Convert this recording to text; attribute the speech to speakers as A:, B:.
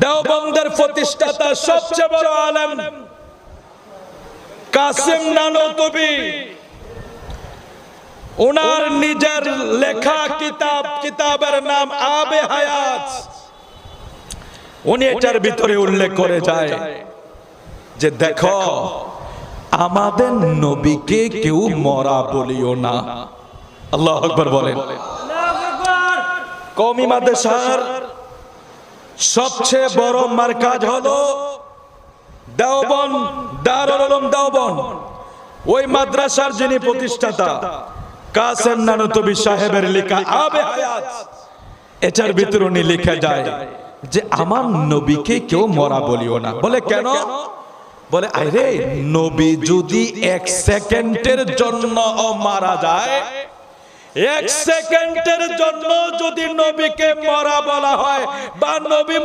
A: দেওবন্দের প্রতিষ্ঠাতা সবচেয়ে বড় আলেম কাসেম নানতুবি, ওনার নিজের লেখা কিতাবের নাম আবে হায়াত। উনি এটার ভিতরে উল্লেখ করে যায় যে দেখো, আমাদের নবীকে কেউ মরা বলিও না। আল্লাহু আকবার বলেন। কওমি মাদ্রাসার সবচেয়ে বড় মারকাজ হলো দেওবন্দ, দারুল উলুম দেওবন্দ। ওই মাদ্রাসার যিনি প্রতিষ্ঠাতা কাসেম নানতুবি সাহেবের লেখা আবে হায়াত, এটার ভিতরে উনি লিখে যায় যে আমার নবীকে কেউ মরা বলিও না। বলে কেন? বলে আরে নবী যদি 1 সেকেন্ডের জন্য মারা যায়, 1 সেকেন্ডের জন্য যদি নবীকে মরা বলা হয় বা নবী